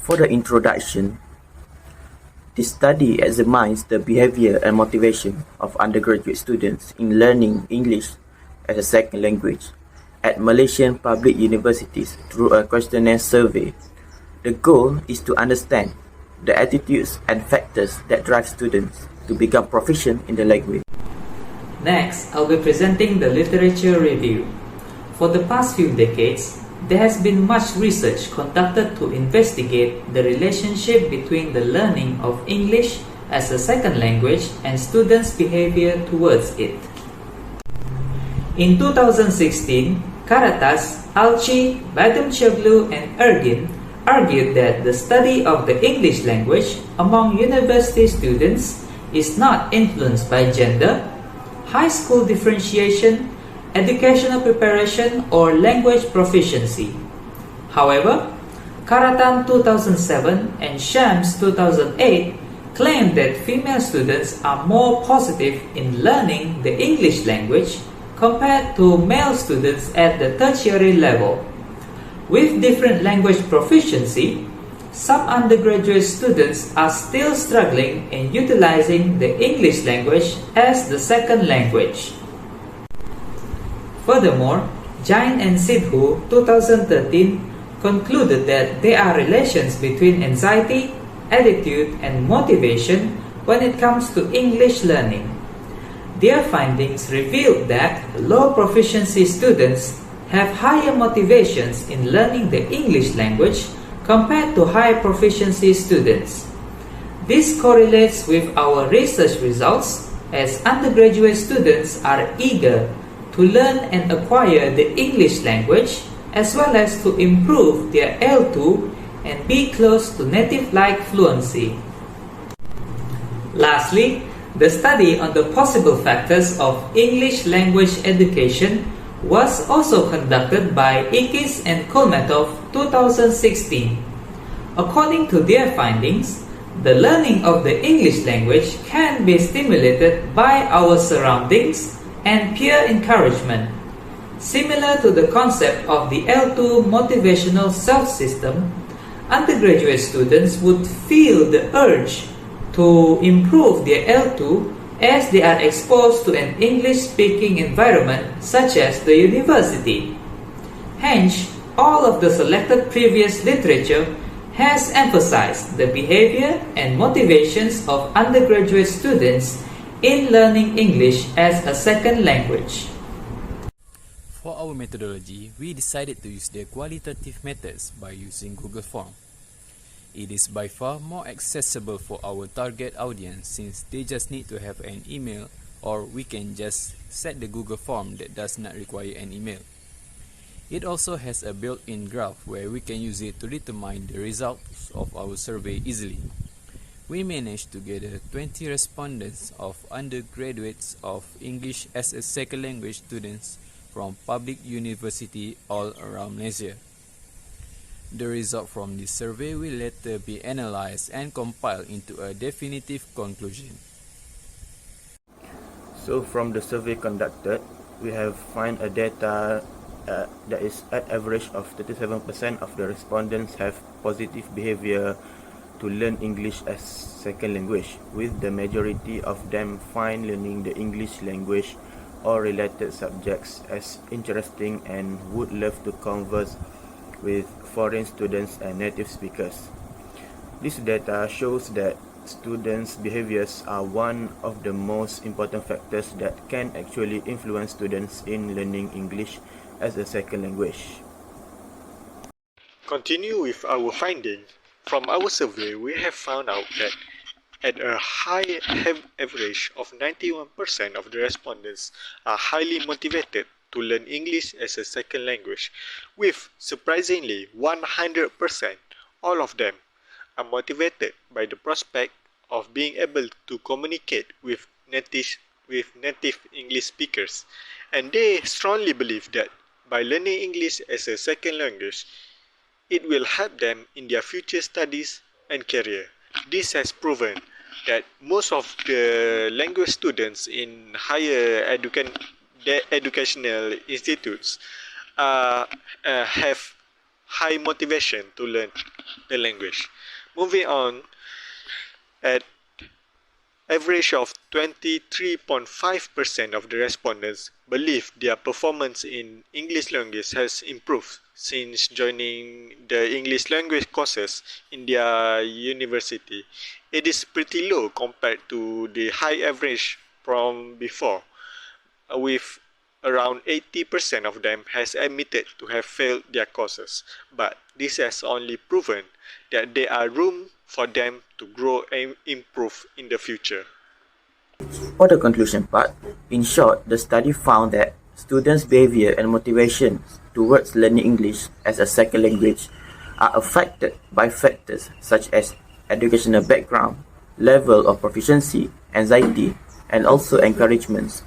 For the introduction, this study examines the behavior and motivation of undergraduate students in learning English as a second language at Malaysian public universities through a questionnaire survey. The goal is to understand the attitudes and factors that drive students to become proficient in the language. Next, I'll be presenting the literature review. For the past few decades, there has been much research conducted to investigate the relationship between the learning of English as a second language and students' behavior towards it. In 2016, Karatas, Alchi, Badamchoglu, and Ergin argued that the study of the English language among university students is not influenced by gender, high school differentiation, educational preparation, or language proficiency. However, Karatan 2007 and Shams 2008 claim that female students are more positive in learning the English language compared to male students at the tertiary level. With different language proficiency, some undergraduate students are still struggling in utilizing the English language as the second language. Furthermore, Jain and Sidhu 2013 concluded that there are relations between anxiety, attitude, and motivation when it comes to English learning. Their findings revealed that low proficiency students have higher motivations in learning the English language compared to high proficiency students. This correlates with our research results, as undergraduate students are eager to learn and acquire the English language, as well as to improve their L2 and be close to native-like fluency. Lastly, the study on the possible factors of English language education was also conducted by Ikis and Kolmatov 2016. According to their findings, the learning of the English language can be stimulated by our surroundings and peer encouragement. Similar to the concept of the L2 motivational self-system, undergraduate students would feel the urge to improve their L2 as they are exposed to an English-speaking environment such as the university. Hence, all of the selected previous literature has emphasized the behavior and motivations of undergraduate students in learning English as a second language. For our methodology, we decided to use the qualitative methods by using Google Form. It is by far more accessible for our target audience since they just need to have an email, or we can just set the Google Form that does not require an email. It also has a built-in graph where we can use it to determine the results of our survey easily. We managed to gather 20 respondents of undergraduates of English as a second language students from public university all around Malaysia. The result from this survey will later be analyzed and compiled into a definitive conclusion. So from the survey conducted, we have found a data that is at average of 37% of the respondents have positive behavior to learn English as second language, with the majority of them find learning the English language or related subjects as interesting and would love to converse with foreign students and native speakers. This data shows that students' behaviors are one of the most important factors that can actually influence students in learning English as a second language. Continue with our finding. From our survey, we have found out that at a high average of 91% of the respondents are highly motivated to learn English as a second language, with surprisingly 100%, all of them are motivated by the prospect of being able to communicate with native English speakers, and they strongly believe that by learning English as a second language, it will help them in their future studies and career. This has proven that most of the language students in higher educational institutes have high motivation to learn the language. Moving on, at average of 23.5% of the respondents believe their performance in English language has improved since joining the English language courses in their university. It is pretty low compared to the high average from before, with around 80% of them has admitted to have failed their courses, but this has only proven that there are room for them to grow and improve in the future. For the conclusion part, in short, the study found that students' behavior and motivation towards learning English as a second language are affected by factors such as educational background, level of proficiency, anxiety, and also encouragements.